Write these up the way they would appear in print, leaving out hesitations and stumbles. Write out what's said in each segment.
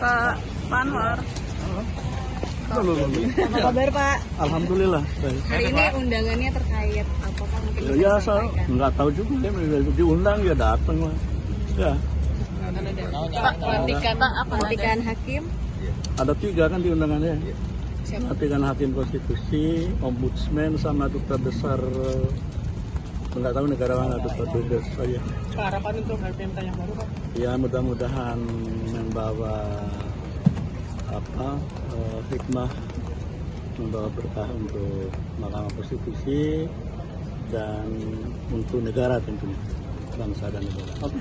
Pak Anwar. Apa kabar Pak? Alhamdulillah. Baik. Hari ini undangannya terkait apa Pak? Mungkin bisa Ya, disampaikan. nggak tahu juga ya, diundang ya datang lah. Ya, Pak, Pelantikan hakim. ada 3 kan di undangannya. Siapa? Pelantikan hakim konstitusi, ombudsman sama duta besar. Nggak tahu negara mana duta besar saja. harapan untuk LPMK yang baru, Pak? Ya mudah-mudahan membawa hikmah, membawa berkah untuk Mahkamah Konstitusi dan untuk negara tentunya, bangsa dan negara. Oke.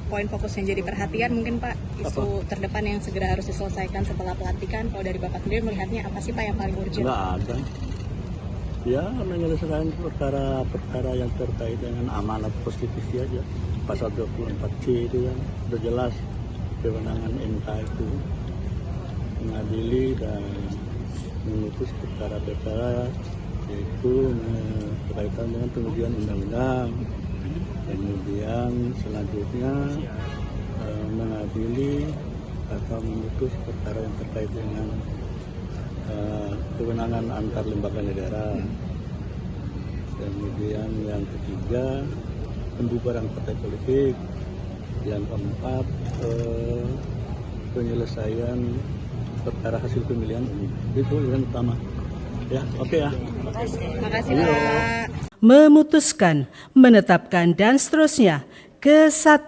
Poin fokus yang jadi perhatian mungkin Pak, isu terdepan yang segera harus diselesaikan setelah pelantikan. Kalau dari Bapak sendiri melihatnya apa sih Pak yang paling urgent? Nggak ada. Ya menyelesaikan perkara yang terkait dengan amanat konstitusi aja. Pasal 24C itu kan sudah jelas kewenangan MK itu mengadili dan memutus perkara-perkara yaitu berkaitan dengan pengujian undang-undang, kemudian selanjutnya mengadili atau memutus perkara yang terkait dengan kewenangan antar lembaga negara. Kemudian yang ketiga pembubaran partai politik. Yang keempat penyelesaian perkara hasil pemilihan umum. Itu yang utama. Ya, oke ya. Makasih Pak. Memutuskan, menetapkan dan seterusnya. Ke-1,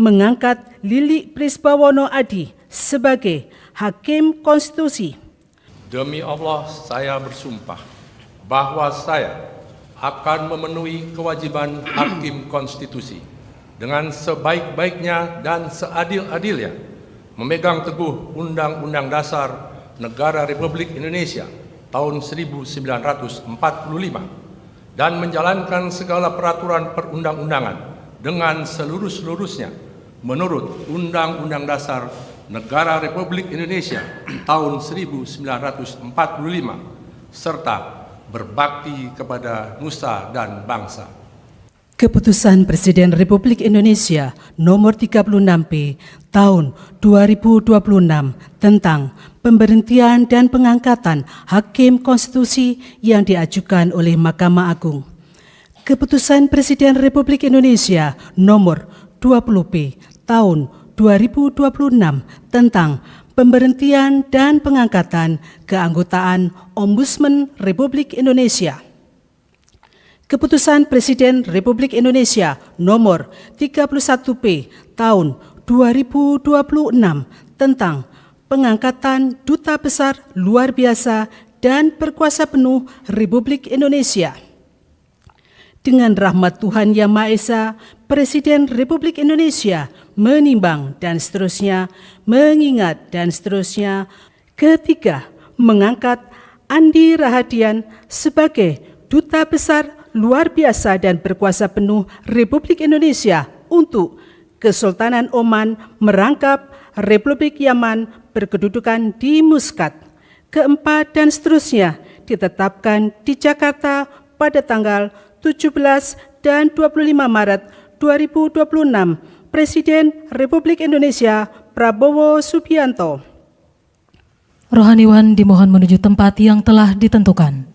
mengangkat Lili Prisbawono Adi sebagai Hakim Konstitusi. Demi Allah, saya bersumpah bahwa saya akan memenuhi kewajiban Hakim Konstitusi dengan sebaik-baiknya dan seadil-adilnya, memegang teguh Undang-Undang Dasar Negara Republik Indonesia tahun 1945 dan menjalankan segala peraturan perundang-undangan dengan seluruh-seluruhnya menurut Undang-Undang Dasar Negara Republik Indonesia tahun 1945 serta berbakti kepada nusa dan bangsa. Keputusan Presiden Republik Indonesia Nomor 36P Tahun 2026 tentang pemberhentian dan pengangkatan Hakim Konstitusi yang diajukan oleh Mahkamah Agung. Keputusan Presiden Republik Indonesia Nomor 20P Tahun 2026 tentang pemberhentian dan pengangkatan keanggotaan Ombudsman Republik Indonesia. Keputusan Presiden Republik Indonesia Nomor 31P Tahun 2026 tentang pengangkatan Duta Besar Luar Biasa dan Berkuasa Penuh Republik Indonesia. Dengan rahmat Tuhan Yang Maha Esa, Presiden Republik Indonesia menimbang dan seterusnya, mengingat dan seterusnya. Ketiga, mengangkat Andi Rahadian sebagai Duta Besar Luar Biasa dan Berkuasa Penuh Republik Indonesia untuk Kesultanan Oman merangkap Republik Yaman berkedudukan di Muscat. Keempat dan seterusnya ditetapkan di Jakarta pada tanggal 17 dan 25 Maret 2026, Presiden Republik Indonesia Prabowo Subianto. Rohaniwan dimohon menuju tempat yang telah ditentukan.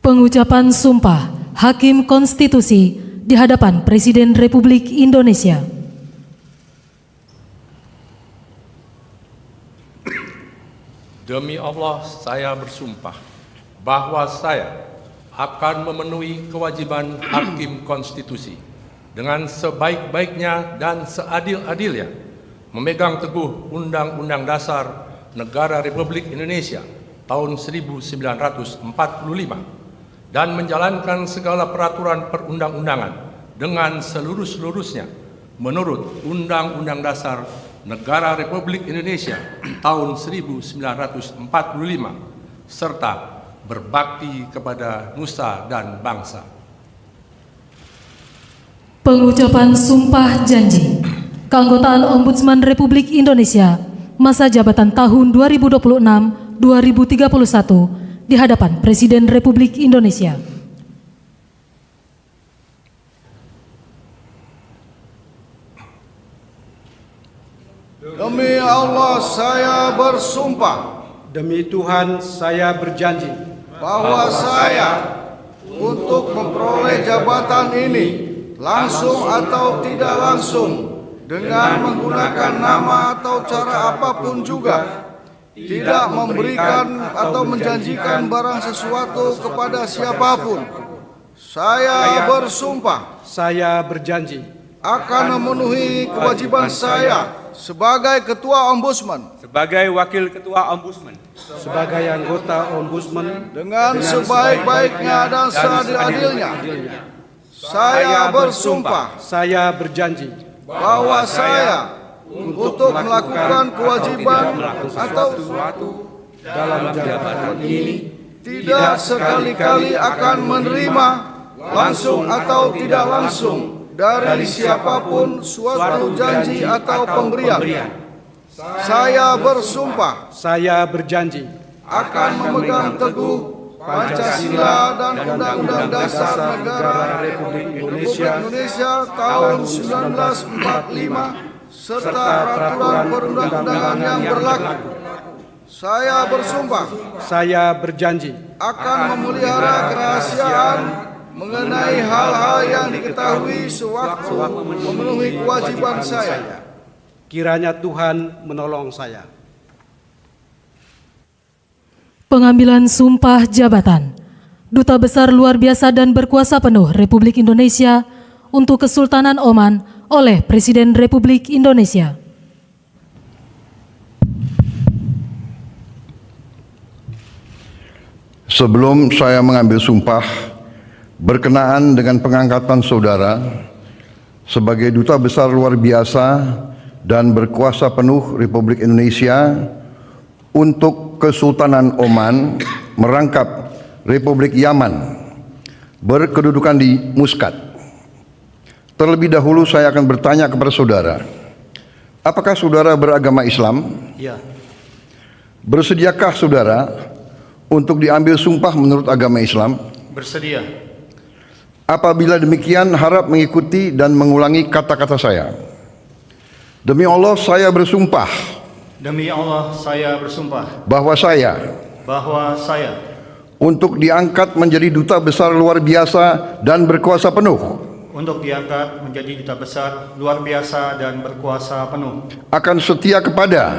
Pengucapan Sumpah Hakim Konstitusi di hadapan Presiden Republik Indonesia. Demi Allah, saya bersumpah bahwa saya akan memenuhi kewajiban Hakim Konstitusi dengan sebaik-baiknya dan seadil-adilnya, memegang teguh Undang-Undang Dasar Negara Republik Indonesia tahun 1945 dan menjalankan segala peraturan perundang-undangan dengan seluruh-seluruhnya menurut Undang-Undang Dasar Negara Republik Indonesia tahun 1945 serta berbakti kepada nusa dan bangsa. Pengucapan Sumpah Janji Keanggotaan Ombudsman Republik Indonesia masa jabatan tahun 2026-2031 di hadapan Presiden Republik Indonesia. Demi Allah saya bersumpah. Demi Tuhan saya berjanji Bahwa saya untuk memperoleh jabatan ini langsung atau tidak langsung dengan menggunakan nama atau cara apapun juga tidak memberikan atau menjanjikan barang sesuatu kepada siapapun. Saya bersumpah saya berjanji akan memenuhi kewajiban saya sebagai Ketua Ombudsman sebagai Wakil Ketua Ombudsman sebagai anggota Ombudsman dengan sebaik-baiknya dan seadil-adilnya. Saya bersumpah saya berjanji bahwa saya untuk melakukan kewajiban atau dalam jabatan ini tidak sekali-kali akan menerima langsung atau tidak langsung dari siapapun suatu janji atau pemberian. Saya bersumpah saya berjanji akan memegang teguh Pancasila dan Undang-Undang Dasar Negara Republik Indonesia tahun 1945 serta peraturan perundang-undangan yang berlaku. Saya bersumpah saya berjanji akan memelihara kerahasiaan mengenai hal-hal yang diketahui sewaktu memenuhi kewajiban saya. kiranya Tuhan menolong saya. Pengambilan sumpah jabatan Duta Besar Luar Biasa dan Berkuasa Penuh Republik Indonesia untuk Kesultanan Oman oleh Presiden Republik Indonesia. Sebelum saya mengambil sumpah berkenaan dengan pengangkatan saudara sebagai Duta Besar Luar Biasa dan Berkuasa Penuh Republik Indonesia untuk Kesultanan Oman merangkap Republik Yaman berkedudukan di Muscat. Terlebih dahulu saya akan bertanya kepada saudara, apakah saudara beragama Islam? Ya. Bersediakah saudara untuk diambil sumpah menurut agama Islam? Bersedia. Apabila demikian, harap mengikuti dan mengulangi kata-kata saya. Demi Allah saya bersumpah. Demi Allah saya bersumpah Bahwa saya untuk diangkat menjadi Duta Besar Luar Biasa dan Berkuasa Penuh untuk diangkat menjadi Duta Besar Luar Biasa dan Berkuasa Penuh akan setia kepada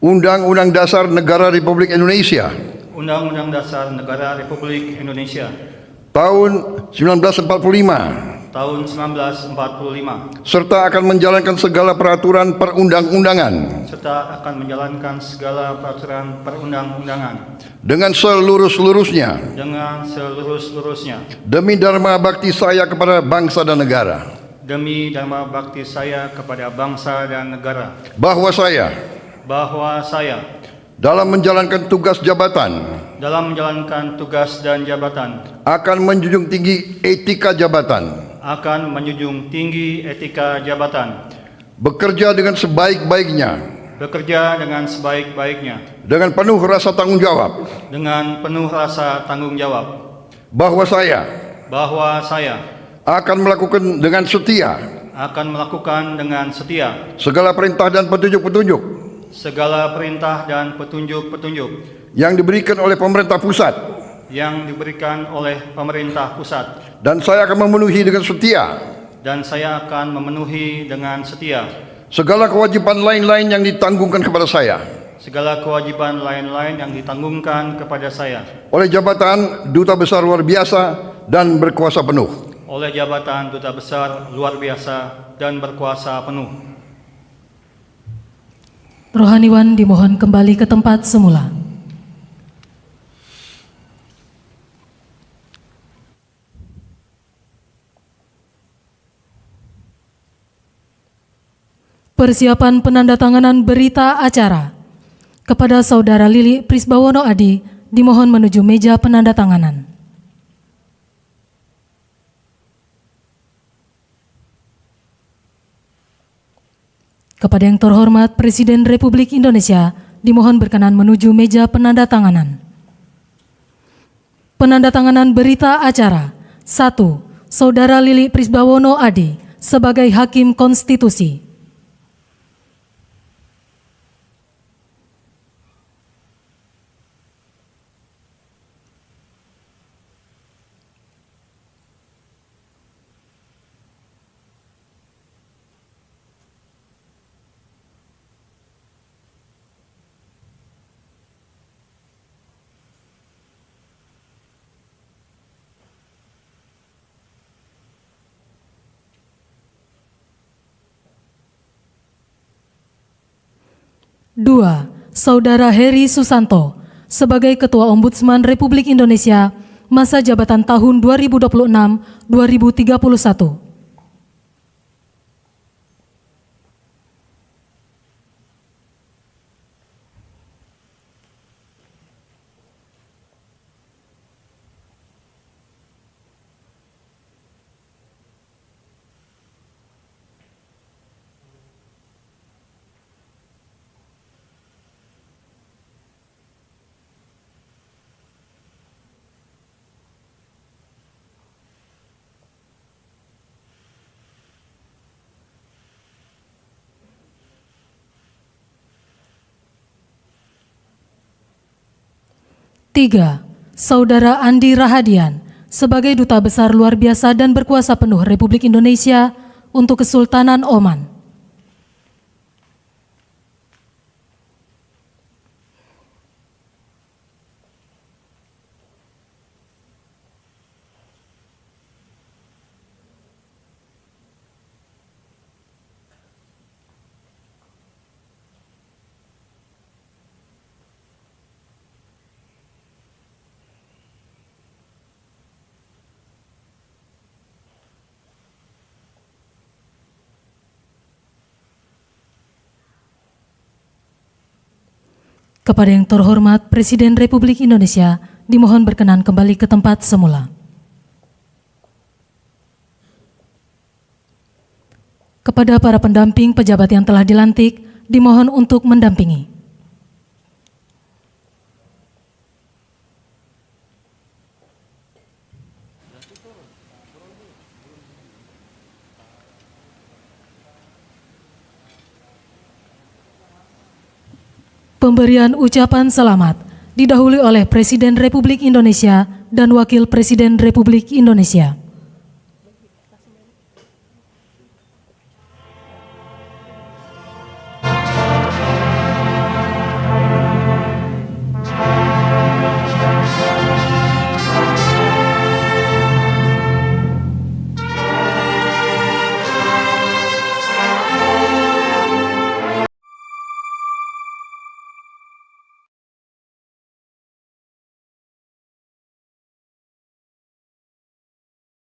Undang-Undang Dasar Negara Republik Indonesia Undang-Undang Dasar Negara Republik Indonesia tahun 1945 serta akan menjalankan segala peraturan perundang-undangan dengan seluruh-seluruhnya demi dharma bakti saya kepada bangsa dan negara. Bahwa saya dalam menjalankan tugas jabatan akan menjunjung tinggi etika jabatan, bekerja dengan sebaik-baiknya dengan penuh rasa tanggung jawab, bahwa saya akan melakukan dengan setia segala perintah dan petunjuk yang diberikan oleh pemerintah pusat, dan saya akan memenuhi dengan setia segala kewajiban lain-lain yang ditanggungkan kepada saya oleh jabatan Duta Besar Luar Biasa dan Berkuasa Penuh. Rohaniwan dimohon kembali ke tempat semula. Persiapan penandatanganan berita acara kepada Saudara Lili Prisbawono Adi dimohon menuju meja penandatanganan. Kepada yang terhormat Presiden Republik Indonesia dimohon berkenan menuju meja penandatanganan. Penandatanganan berita acara. 1. Saudara Lili Prisbawono AD sebagai Hakim Konstitusi. Dua, Saudara Heri Susanto sebagai Ketua Ombudsman Republik Indonesia masa jabatan tahun 2026-2031. Tiga, Saudara Andi Rahadian sebagai Duta Besar Luar Biasa dan Berkuasa Penuh Republik Indonesia untuk Kesultanan Oman. Kepada yang terhormat Presiden Republik Indonesia, dimohon berkenan kembali ke tempat semula. Kepada para pendamping pejabat yang telah dilantik, dimohon untuk mendampingi. Pemberian ucapan selamat didahului oleh Presiden Republik Indonesia dan Wakil Presiden Republik Indonesia.